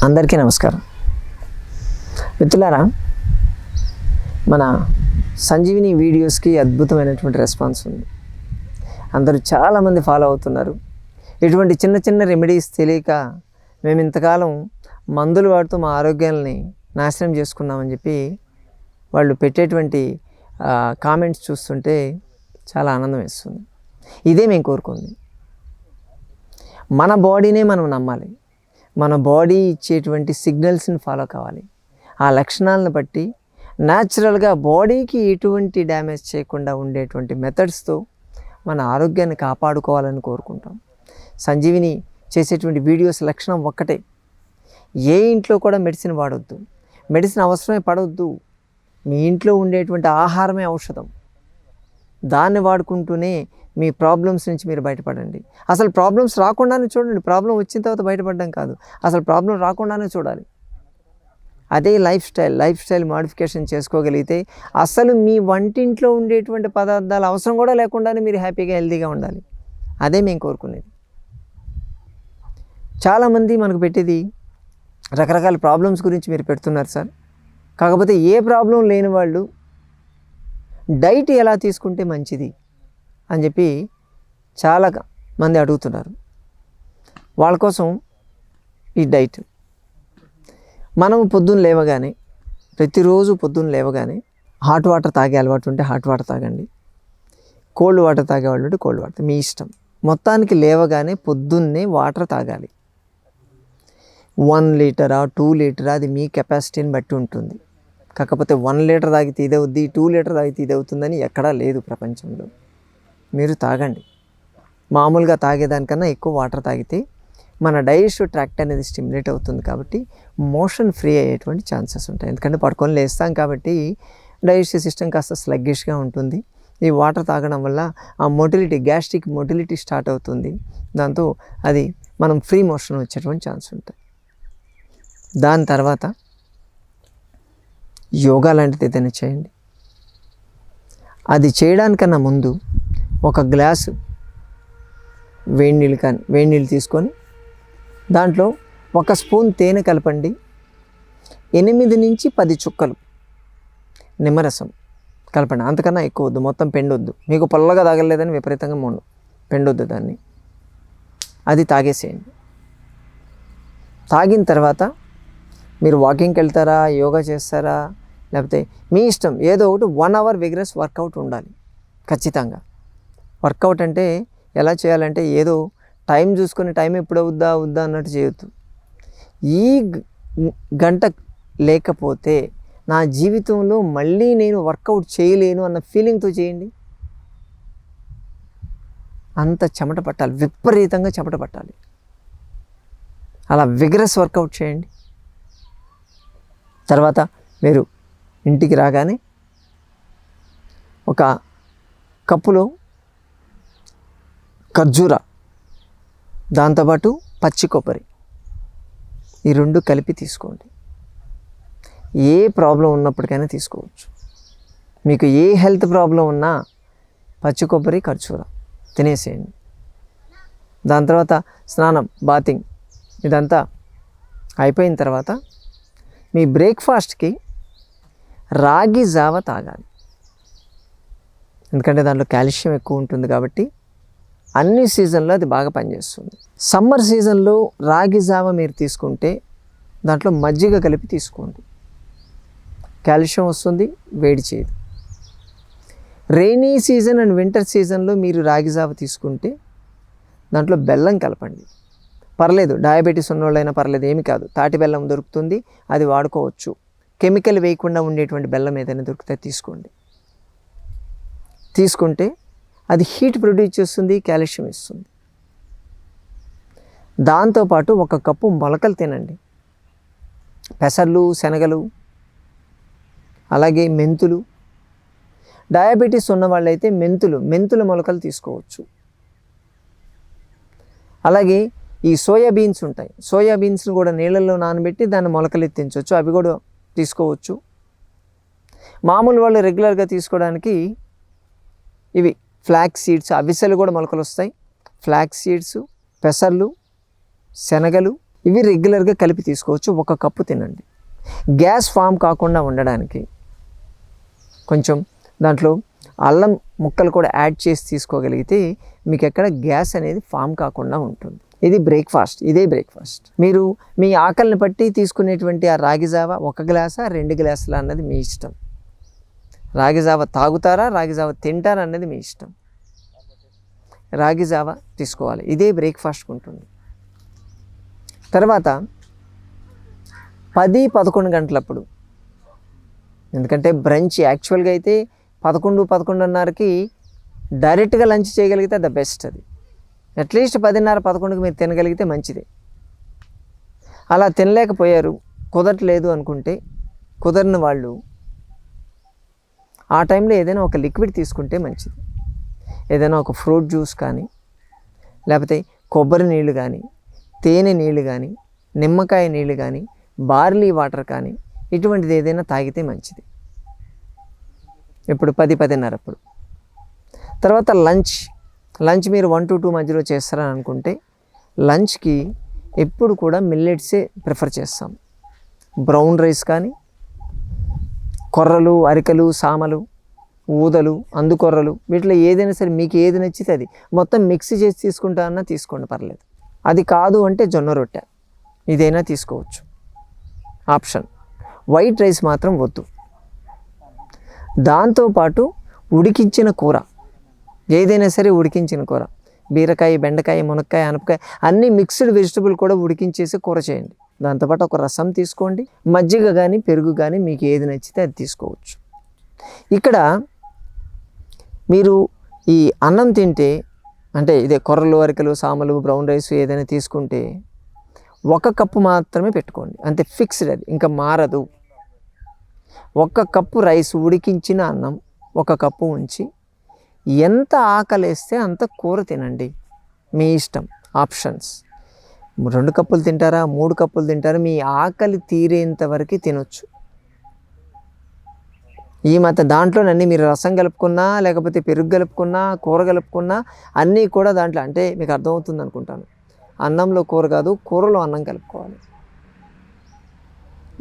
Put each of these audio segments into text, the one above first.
అందరికీ నమస్కారం. మిత్రులారా, మన సంజీవిని వీడియోస్కి అద్భుతమైనటువంటి రెస్పాన్స్ ఉంది. అందరూ చాలామంది ఫాలో అవుతున్నారు. ఇటువంటి చిన్న చిన్న రెమెడీస్ తెలియక మేము ఇంతకాలం మందులు వాడుతూ మా ఆరోగ్యాలని నాశనం చేసుకున్నామని చెప్పి వాళ్ళు పెట్టేటువంటి కామెంట్స్ చూస్తుంటే చాలా ఆనందం వేస్తుంది. ఇదే మేము కోరుకుంది. మన బాడీనే మనం నమ్మాలి. మన బాడీ ఇచ్చేటువంటి సిగ్నల్స్ని ఫాలో కావాలి. ఆ లక్షణాలను బట్టి న్యాచురల్గా బాడీకి ఎటువంటి డ్యామేజ్ చేయకుండా ఉండేటువంటి మెథడ్స్తో మన ఆరోగ్యాన్ని కాపాడుకోవాలని కోరుకుంటాం. సంజీవిని చేసేటువంటి వీడియోస్ లక్షణం ఒక్కటే, ఏ ఇంట్లో కూడా మెడిసిన్ వాడొద్దు, మెడిసిన్ అవసరమే పడవద్దు. మీ ఇంట్లో ఉండేటువంటి ఆహారమే ఔషధం. దాన్ని వాడుకుంటూనే మీ ప్రాబ్లమ్స్ నుంచి మీరు బయటపడండి. అసలు ప్రాబ్లమ్స్ రాకుండానే చూడండి. ప్రాబ్లం వచ్చిన తర్వాత బయటపడడం కాదు, అసలు ప్రాబ్లం రాకుండానే చూడాలి. అదే లైఫ్ స్టైల్ మాడిఫికేషన్ చేసుకోగలిగితే అసలు మీ వంటింట్లో ఉండేటువంటి పదార్థాలు అవసరం కూడా లేకుండానే మీరు హ్యాపీగా హెల్తీగా ఉండాలి. అదే మేము కోరుకునేది. చాలామంది మనకు పెట్టేది రకరకాల ప్రాబ్లమ్స్ గురించి మీరు పెడుతున్నారు సార్. కాకపోతే ఏ ప్రాబ్లం లేని వాళ్ళు డైట్ ఎలా తీసుకుంటే మంచిది అని చెప్పి చాలా మంది అడుగుతున్నారు. వాళ్ళ కోసం ఈ డైట్, మనం ప్రతిరోజు పొద్దున్న లేవగానే హాట్ వాటర్ తాగే అలవాటు ఉంటే హాట్ వాటర్ తాగండి, కోల్డ్ వాటర్ తాగేవాళ్ళు ఉంటే కోల్డ్ వాటర్, మీ ఇష్టం. మొత్తానికి లేవగానే పొద్దున్నే వాటర్ తాగాలి. 1 లీటరా 2 లీటరా అది మీ కెపాసిటీని బట్టి ఉంటుంది. కాకపోతే 1 లీటర్ తాగితే ఇదే అవుద్ది, 2 లీటర్ తాగితే ఇదే అవుతుందని ఎక్కడా లేదు ప్రపంచంలో. మీరు తాగండి. మామూలుగా తాగేదానికన్నా ఎక్కువ వాటర్ తాగితే మన డైజెస్టివ్ ట్రాక్ట్ అనేది స్టిమ్యులేట్ అవుతుంది కాబట్టి మోషన్ ఫ్రీ అయ్యేటువంటి ఛాన్సెస్ ఉంటాయి. ఎందుకంటే పడుకొని లేస్తాం కాబట్టి డైజెస్టివ్ సిస్టమ్ కాస్త స్లగ్గిష్గా ఉంటుంది. ఈ వాటర్ తాగడం వల్ల ఆ గ్యాస్ట్రిక్ మొటిలిటీ స్టార్ట్ అవుతుంది. దాంతో అది మనం ఫ్రీ మోషన్ వచ్చేటువంటి ఛాన్స్ ఉంటుంది. దాని తర్వాత యోగా లాంటిది ఏదైనా చేయండి. అది చేయడానికన్నా ముందు ఒక గ్లాసు వేడి నీళ్ళు తీసుకొని దాంట్లో 1 స్పూన్ తేనె కలపండి. 8 నుంచి 10 చుక్కలు నిమ్మరసం కలపండి. అంతకన్నా ఎక్కువ వద్దు, మొత్తం పెండొద్దు. మీకు పొల్లగా తాగలేదని విపరీతంగా పెండొద్దు దాన్ని. అది తాగేసేయండి. తాగిన తర్వాత మీరు వాకింగ్కి వెళ్తారా, యోగా చేస్తారా, లేకపోతే మీ ఇష్టం, ఏదో ఒకటి 1 అవర్ విగ్రస్ వర్కౌట్ ఉండాలి ఖచ్చితంగా. వర్కౌట్ అంటే ఎలా చేయాలంటే ఏదో టైం చూసుకొని టైం ఎప్పుడు అవుద్దా అన్నట్టు చేయొద్దు. ఈ గంట లేకపోతే నా జీవితంలో మళ్ళీ నేను వర్కౌట్ చేయలేను అన్న ఫీలింగ్తో చేయండి. అంత చెమట పట్టాలి, విపరీతంగా చెమట పట్టాలి. అలా విగ్రస్ వర్కౌట్ చేయండి. తర్వాత మీరు ఇంటికి రాగానే ఒక కప్పులో ఖర్జూర, దాంతోపాటు పచ్చి కొబ్బరి, ఈ 2 కలిపి తీసుకోండి. ఏ ప్రాబ్లం ఉన్నప్పటికైనా తీసుకోవచ్చు. మీకు ఏ హెల్త్ ప్రాబ్లం ఉన్నా పచ్చి కొబ్బరి, ఖర్జూర తినేసేయండి. దాని తర్వాత స్నానం, బాతింగ్ ఇదంతా అయిపోయిన తర్వాత మీ బ్రేక్ఫాస్ట్కి రాగి జావ తాగాలి. ఎందుకంటే దాంట్లో కాల్షియం ఎక్కువ ఉంటుంది కాబట్టి అన్ని సీజన్లో అది బాగా పనిచేస్తుంది. సమ్మర్ సీజన్లో రాగి జావ మీరు తీసుకుంటే దాంట్లో మజ్జిగ కలిపి తీసుకోండి. కాల్షియం వస్తుంది, వేడి చేయదు. రెయినీ సీజన్ అండ్ వింటర్ సీజన్లో మీరు రాగి జావ తీసుకుంటే దాంట్లో బెల్లం కలపండి. పర్లేదు, డయాబెటీస్ ఉన్నవాళ్ళైనా పర్లేదు, ఏమి కాదు. తాటి బెల్లం దొరుకుతుంది, అది వాడుకోవచ్చు. కెమికల్ వేయకుండా ఉండేటువంటి బెల్లం ఏదైనా దొరికితే తీసుకోండి. తీసుకుంటే అది హీట్ ప్రొడ్యూస్ చేస్తుంది, కాల్షియం ఇస్తుంది. దాంతోపాటు 1 కప్పు మొలకలు తినండి. పెసర్లు, శనగలు, అలాగే మెంతులు. డయాబెటీస్ ఉన్న వాళ్ళైతే మెంతుల మొలకలు తీసుకోవచ్చు. అలాగే ఈ సోయాబీన్స్ ఉంటాయి, సోయాబీన్స్ని కూడా నీళ్ళల్లో నానబెట్టి దాన్ని మొలకలు ఎత్తించవచ్చు, అవి కూడా తీసుకోవచ్చు. మామూలు వాళ్ళు రెగ్యులర్గా తీసుకోవడానికి ఇవి ఫ్లాక్స్ సీడ్స్, అవిసెలు కూడా మొలకలు వస్తాయి. ఫ్లాక్స్ సీడ్స్, పెసర్లు, శనగలు, ఇవి రెగ్యులర్గా కలిపి తీసుకోవచ్చు. 1 కప్పు తినండి. గ్యాస్ ఫామ్ కాకుండా ఉండడానికి కొంచెం దాంట్లో అల్లం ముక్కలు కూడా యాడ్ చేసి తీసుకోగలిగితే మీకు ఎక్కడ గ్యాస్ అనేది ఫామ్ కాకుండా ఉంటుంది. ఇది బ్రేక్ఫాస్ట్. ఇదే బ్రేక్ఫాస్ట్. మీరు మీ ఆకలిని బట్టి తీసుకునేటువంటి ఆ రాగి జావ 1 గ్లాసా 2 గ్లాసులా అన్నది మీ ఇష్టం. రాగి జావ తాగుతారా, రాగి జావ తింటారా అన్నది మీ ఇష్టం. రాగి జావ తీసుకోవాలి. ఇదే బ్రేక్ఫాస్ట్కి ఉంటుంది. తర్వాత 10-11 గంటలప్పుడు, ఎందుకంటే బ్రంచ్ యాక్చువల్గా అయితే 11-11:30కి డైరెక్ట్గా లంచ్ చేయగలిగితే ద బెస్ట్. అది అట్లీస్ట్ 10:30-11కి మీరు తినగలిగితే మంచిది. అలా తినలేకపోయారు, కుదరట్లేదు అనుకుంటే, కుదరని వాళ్ళు ఆ టైంలో ఏదైనా ఒక లిక్విడ్ తీసుకుంటే మంచిది. ఏదైనా ఒక ఫ్రూట్ జ్యూస్ కానీ, లేకపోతే కొబ్బరి నీళ్ళు కానీ, తేనె నీళ్ళు కానీ, నిమ్మకాయ నీళ్ళు కానీ, బార్లీ వాటర్ కానీ, ఇటువంటిది ఏదైనా తాగితే మంచిది. ఇప్పుడు 10-10:30 అప్పుడు. తర్వాత లంచ్ మీరు 1 to 2 మధ్యలో చేస్తారని అనుకుంటే లంచ్కి ఎప్పుడు కూడా మిల్లెట్సే ప్రిఫర్ చేస్తాం. బ్రౌన్ రైస్ కానీ, కొర్రలు, అరికలు, సామలు, ఊదలు, అందుకొర్రలు, వీటిలో ఏదైనా సరే మీకు ఏది నచ్చితే అది మొత్తం మిక్స్ చేసి తీసుకుంటా అన్నా తీసుకోండి, పర్లేదు. అది కాదు అంటే జొన్న రొట్టె ఇదైనా తీసుకోవచ్చు, ఆప్షన్. వైట్ రైస్ మాత్రం వద్దు. దాంతోపాటు ఉడికించిన కూర ఏదైనా సరే, ఉడికించిన కూర, బీరకాయ, బెండకాయ, మునక్కాయ, ఆనపకాయ అన్నీ మిక్స్డ్ వెజిటబుల్ కూడా ఉడికించేసి కూర చేయండి. దాంతోపాటు ఒక రసం తీసుకోండి, మజ్జిగ కానీ పెరుగు కానీ మీకు ఏది నచ్చితే అది తీసుకోవచ్చు. ఇక్కడ మీరు ఈ అన్నం తింటే, అంటే ఇదే కొర్రలు, అరికలు, సామలు, బ్రౌన్ రైస్ ఏదైనా తీసుకుంటే 1 కప్పు మాత్రమే పెట్టుకోండి, అంతే, ఫిక్స్డ్. అది ఇంకా మారదు. 1 కప్పు రైస్, ఉడికించిన అన్నం 1 కప్పు ఉంచి ఎంత ఆకలేస్తే అంత కూర తినండి, మీ ఇష్టం, ఆప్షన్స్. 2 కప్పులు తింటారా, 3 కప్పులు తింటారా, మీ ఆకలి తీరేంత వరకు తినొచ్చు. ఈ మధ్య దాంట్లో అన్నీ మీరు రసం కలుపుకున్నా, లేకపోతే పెరుగు కలుపుకున్నా, కూర కలుపుకున్నా అన్నీ కూడా దాంట్లో, అంటే మీకు అర్థమవుతుంది అనుకుంటాను, అన్నంలో కూర కాదు, కూరలో అన్నం కలుపుకోవాలి.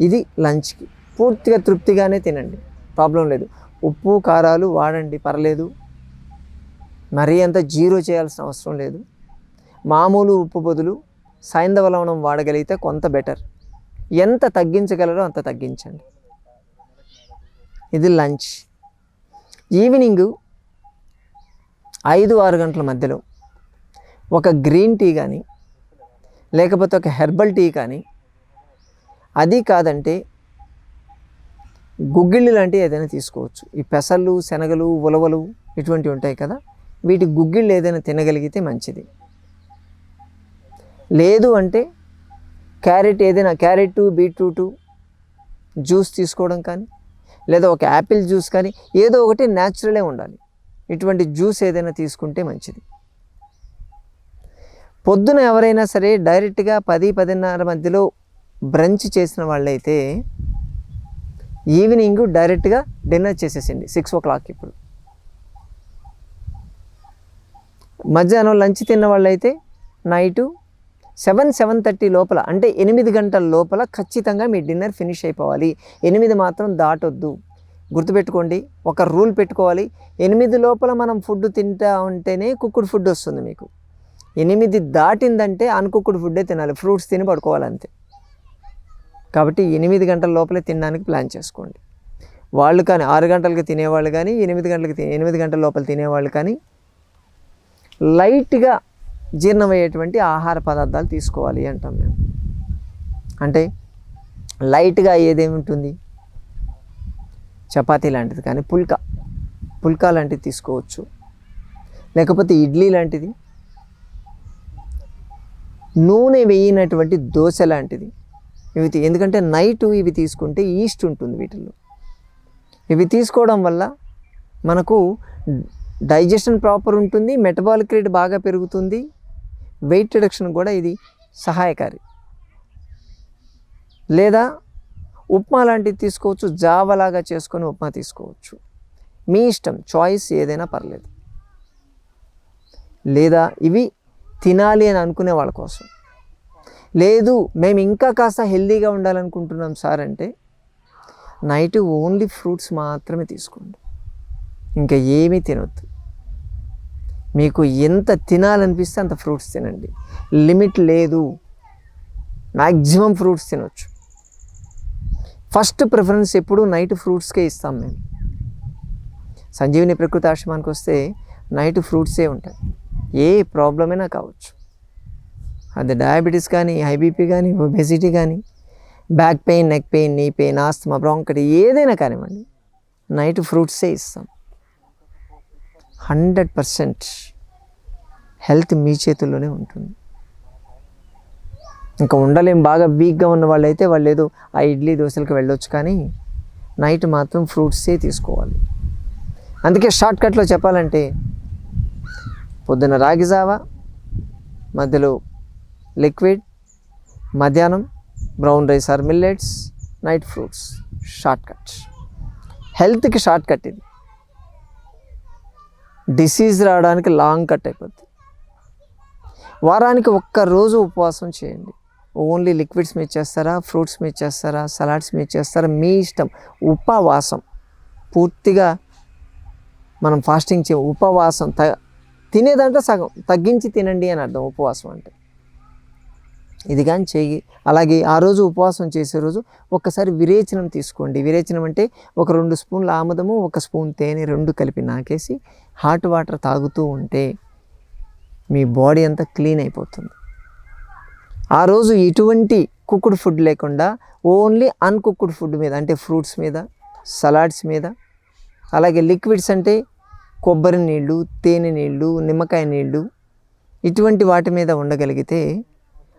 ఇది లంచ్కి. పూర్తిగా తృప్తిగానే తినండి, ప్రాబ్లం లేదు. ఉప్పు కారాలు వాడండి, పర్లేదు. మరీ అంత జీరో చేయాల్సిన అవసరం లేదు. మామూలు ఉప్పు బదులు సైంధవ లవణం వాడగలిగితే కొంత బెటర్. ఎంత తగ్గించగలరో అంత తగ్గించండి. ఇది లంచ్. ఈవినింగ్ 5-6 గంటల మధ్యలో ఒక గ్రీన్ టీ కానీ, లేకపోతే ఒక హెర్బల్ టీ కానీ, అది కాదంటే గుగ్గిళ్ళు లాంటివి ఏదైనా తీసుకోవచ్చు. ఈ పెసలు, శనగలు, ఉలవలు ఇటువంటివి ఉంటాయి కదా, వీటి గుగ్గిళ్ళు ఏదైనా తినగలిగితే మంచిది. లేదు అంటే క్యారెట్, బీట్రూట్ జ్యూస్ తీసుకోవడం కానీ, లేదా ఒక యాపిల్ జ్యూస్ కానీ, ఏదో ఒకటి న్యాచురలే ఉండాలి. ఇటువంటి జ్యూస్ ఏదైనా తీసుకుంటే మంచిది. పొద్దున ఎవరైనా సరే డైరెక్ట్గా 10-10:30 మధ్యలో బ్రంచ్ చేసిన వాళ్ళైతే ఈవినింగ్ డైరెక్ట్గా డిన్నర్ చేసేసింది 6 o'clock. ఇప్పుడు మధ్యాహ్నం లంచ్ తిన్న వాళ్ళైతే నైటు 7-7:30 లోపల, అంటే 8 గంటల లోపల ఖచ్చితంగా మీ డిన్నర్ ఫినిష్ అయిపోవాలి. 8 మాత్రం దాటొద్దు. గుర్తుపెట్టుకోండి, ఒక రూల్ పెట్టుకోవాలి. 8 లోపల మనం ఫుడ్ తింటా ఉంటేనే కుక్కుడ్ ఫుడ్ వస్తుంది మీకు. 8 దాటిందంటే అన్కుక్కుడ్ ఫుడ్డే తినాలి, ఫ్రూట్స్ తిని పడుకోవాలి అంతే. కాబట్టి 8 గంటల లోపలే తినడానికి ప్లాన్ చేసుకోండి. వాళ్ళు కానీ 6 గంటలకి తినేవాళ్ళు కానీ, 8 గంటల లోపల తినేవాళ్ళు కానీ లైట్గా జీర్ణమయ్యేటువంటి ఆహార పదార్థాలు తీసుకోవాలి అంటాం మేము. అంటే లైట్గా ఏదేముంటుంది, చపాతీ లాంటిది కానీ, పుల్కా లాంటిది తీసుకోవచ్చు, లేకపోతే ఇడ్లీ లాంటిది, నూనె వేయినటువంటి దోశ లాంటిది. ఎందుకంటే నైటు ఇవి తీసుకుంటే ఈస్ట్ ఉంటుంది వీటిల్లో. ఇవి తీసుకోవడం వల్ల మనకు డైజెషన్ ప్రాపర్ ఉంటుంది, మెటబాలిక్ రేట్ బాగా పెరుగుతుంది, వెయిట్ రిడక్షన్ కూడా ఇది సహాయకారి. లేదా ఉప్మా లాంటివి తీసుకోవచ్చు, జావలాగా చేసుకొని ఉప్మా తీసుకోవచ్చు, మీ ఇష్టం, చాయిస్ ఏదైనా పర్లేదు. లేదా ఇవి తినాలి అని అనుకునే వాళ్ళ కోసం లేదు మేము ఇంకా కాస్త హెల్దీగా ఉండాలనుకుంటున్నాం సార్ అంటే నైట్ ఓన్లీ ఫ్రూట్స్ మాత్రమే తీసుకోండి, ఇంకా ఏమీ తినొద్దు. మీకు ఎంత తినాలనిపిస్తే అంత ఫ్రూట్స్ తినండి, లిమిట్ లేదు, మ్యాక్సిమం ఫ్రూట్స్ తినొచ్చు. ఫస్ట్ ప్రిఫరెన్స్ ఎప్పుడు నైట్ ఫ్రూట్స్కే ఇస్తాం మేము. సంజీవిని ప్రకృతి ఆశ్రమానికి వస్తే నైట్ ఫ్రూట్సే ఉంటాయి, ఏ ప్రాబ్లమైనా కావచ్చు. అది డయాబెటీస్ కానీ, హై బీపీ కానీ, ఒబెసిటీ కానీ, back pain, neck pain, knee pain, asthma, bronchitis ఏదైనా కానివ్వండి, నైట్ ఫ్రూట్సే ఇస్తాం. 100% హెల్త్ మీ చేతుల్లోనే ఉంటుంది. ఇంకా ఉండలేం, బాగా వీక్గా ఉన్న వాళ్ళైతే వాళ్ళు ఏదో ఆ ఇడ్లీ దోశలకు వెళ్ళొచ్చు, కానీ నైట్ మాత్రం ఫ్రూట్సే తీసుకోవాలి. అందుకే షార్ట్కట్లో చెప్పాలంటే పొద్దున రాగి జావా, మధ్యలో లిక్విడ్, మధ్యాహ్నం brown rice or millets, night fruits. Shortcut, హెల్త్కి షార్ట్కట్ ఇది. డిసీజ్ రావడానికి లాంగ్ కట్ అయిపోద్ది. వారానికి ఒక్కరోజు ఉపవాసం చేయండి. ఓన్లీ లిక్విడ్స్ మీద చేస్తారా, ఫ్రూట్స్ మీద చేస్తారా, సలాడ్స్ మీద చేస్తారా, మీ ఇష్టం. ఉపవాసం పూర్తిగా మనం ఫాస్టింగ్ ఉపవాసం తినేదంటే సగం తగ్గించి తినండి అని అర్థం ఉపవాసం అంటే. ఇది కానీ చెయ్యి. అలాగే ఆ రోజు ఉపవాసం చేసే రోజు ఒక్కసారి విరేచనం తీసుకోండి. విరేచనం అంటే ఒక 2 స్పూన్ల ఆముదము, 1 స్పూన్ తేనె 2 కలిపి నాకేసి హాట్ వాటర్ తాగుతూ ఉంటే మీ బాడీ అంతా క్లీన్ అయిపోతుంది. ఆ రోజు ఎటువంటి కుక్డ్ ఫుడ్ లేకుండా ఓన్లీ అన్కుక్డ్ ఫుడ్ మీద, అంటే ఫ్రూట్స్ మీద, సలాడ్స్ మీద, అలాగే లిక్విడ్స్ అంటే కొబ్బరి నీళ్ళు, తేనె నీళ్ళు, నిమ్మకాయ నీళ్ళు, ఇటువంటి వాటి మీద ఉండగలిగితే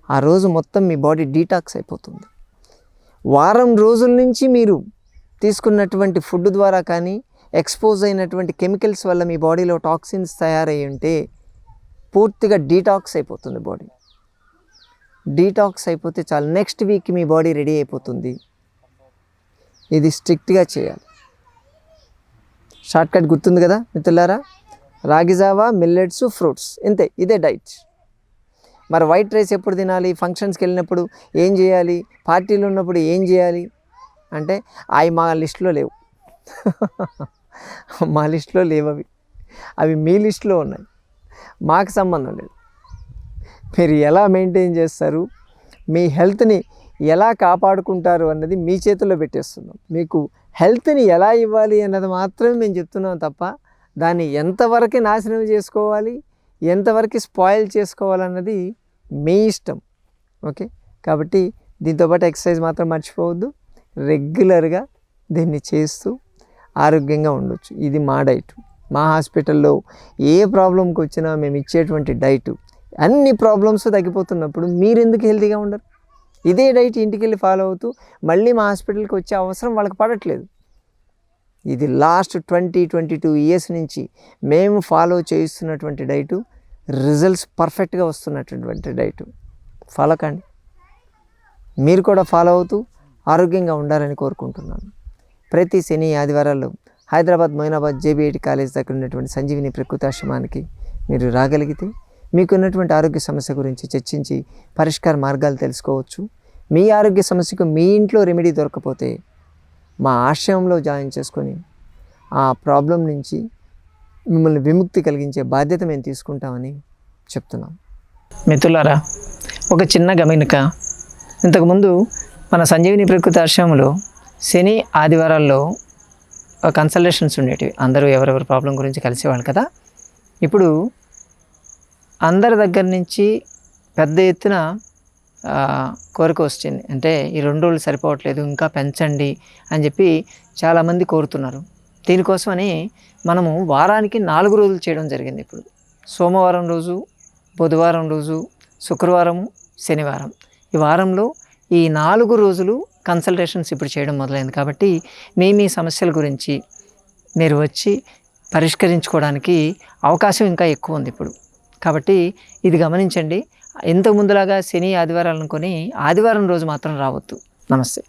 ఆ రోజు మొత్తం మీ బాడీ డీటాక్స్ అయిపోతుంది. వారం రోజుల నుంచి మీరు తీసుకున్నటువంటి ఫుడ్ ద్వారా కానీ, ఎక్స్పోజ్ అయినటువంటి కెమికల్స్ వల్ల మీ బాడీలో టాక్సిన్స్ తయారయ్యి ఉంటే పూర్తిగా డీటాక్స్ అయిపోతుంది బాడీ. డీటాక్స్ అయిపోతే చాలు, నెక్స్ట్ వీక్ మీ బాడీ రెడీ అయిపోతుంది. ఇది స్ట్రిక్ట్గా చేయాలి. షార్ట్కట్ గుర్తుంది కదా మిత్రులారా? రాగి జావా, మిల్లెట్స్, ఫ్రూట్స్, ఇంతే, ఇదే డైట్. మరి వైట్ రైస్ ఎప్పుడు తినాలి? ఫంక్షన్స్కి వెళ్ళినప్పుడు ఏం చేయాలి? పార్టీలు ఉన్నప్పుడు ఏం చేయాలి అంటే అవి మా లిస్టులో లేవు. మా లిస్టులో లేవు అవి మీ లిస్టులో ఉన్నాయి, మాకు సంబంధం లేదు. మీరు ఎలా మెయింటైన్ చేస్తారు, మీ హెల్త్ని ఎలా కాపాడుకుంటారు అన్నది మీ చేతుల్లో పెట్టేస్తున్నాం. మీకు హెల్త్ని ఎలా ఇవ్వాలి అన్నది మాత్రమే మేము చెప్తున్నాం తప్ప దాన్ని ఎంతవరకు నాశనం చేసుకోవాలి, ఎంతవరకు స్పాయిల్ చేసుకోవాలన్నది మీ ఇష్టం. ఓకే, కాబట్టి దీంతోపాటు ఎక్సర్సైజ్ మాత్రం మర్చిపోవద్దు. రెగ్యులర్గా దీన్ని చేస్తూ ఆరోగ్యంగా ఉండొచ్చు. ఇది మా డైట్. మా హాస్పిటల్లో ఏ ప్రాబ్లంకి వచ్చినా మేము ఇచ్చేటువంటి డైటు. అన్ని ప్రాబ్లమ్స్ తగ్గిపోతున్నప్పుడు మీరు ఎందుకు హెల్తీగా ఉండరు? ఇదే డైట్ ఇంటికి వెళ్ళి ఫాలో అవుతూ మళ్ళీ మా హాస్పిటల్కి వచ్చే అవసరం వాళ్ళకి పడట్లేదు. ఇది లాస్ట్ 20-22 ఇయర్స్ నుంచి మేము ఫాలో చేస్తున్నటువంటి డైటు, రిజల్ట్స్ పర్ఫెక్ట్గా వస్తున్నటువంటి డైటు. ఫాలో కండి. మీరు కూడా ఫాలో అవుతూ ఆరోగ్యంగా ఉండాలని కోరుకుంటున్నాను. ప్రతి శని ఆదివారాల్లో హైదరాబాద్ మొయినాబాద్ JB8 కాలేజ్ దగ్గర ఉన్నటువంటి సంజీవిని ప్రకృతి ఆశ్రమానికి మీరు రాగలిగితే మీకున్నటువంటి ఆరోగ్య సమస్య గురించి చర్చించి పరిష్కార మార్గాలు తెలుసుకోవచ్చు. మీ ఆరోగ్య సమస్యకు మీ ఇంట్లో రెమెడీ దొరకపోతే మా ఆశ్రమంలో జాయిన్ చేసుకొని ఆ ప్రాబ్లం నుంచి మిమ్మల్ని విముక్తి కలిగించే బాధ్యత మేము తీసుకుంటామని చెప్తున్నాం. మిత్రులారా, ఒక చిన్న గమనిక. ఇంతకుముందు మన సంజీవిని ప్రకృతి ఆశ్రమంలో శని ఆదివారాల్లో కన్సల్టేషన్స్ ఉండేటివి. అందరూ ఎవరెవరి ప్రాబ్లం గురించి కలిసేవాళ్ళు కదా. ఇప్పుడు అందరి దగ్గర నుంచి పెద్ద ఎత్తున కోరిక వచ్చింది. అంటే ఈ 2 రోజులు సరిపోవట్లేదు, ఇంకా పెంచండి అని చెప్పి చాలామంది కోరుతున్నారు. దీనికోసమని మనము వారానికి 4 రోజులు చేయడం జరిగింది. ఇప్పుడు సోమవారం రోజు, బుధవారం రోజు, శుక్రవారము, శనివారం, ఈ వారంలో ఈ 4 రోజులు కన్సల్టేషన్స్ ఇప్పుడు చేయడం మొదలైంది. కాబట్టి మీ సమస్యల గురించి మీరు వచ్చి పరిష్కరించుకోవడానికి అవకాశం ఇంకా ఎక్కువ ఉంది ఇప్పుడు. కాబట్టి ఇది గమనించండి. ఇంతకు ముందులాగా శని ఆదివారాలు అనుకొని ఆదివారం రోజు మాత్రం రావద్దు. నమస్తే.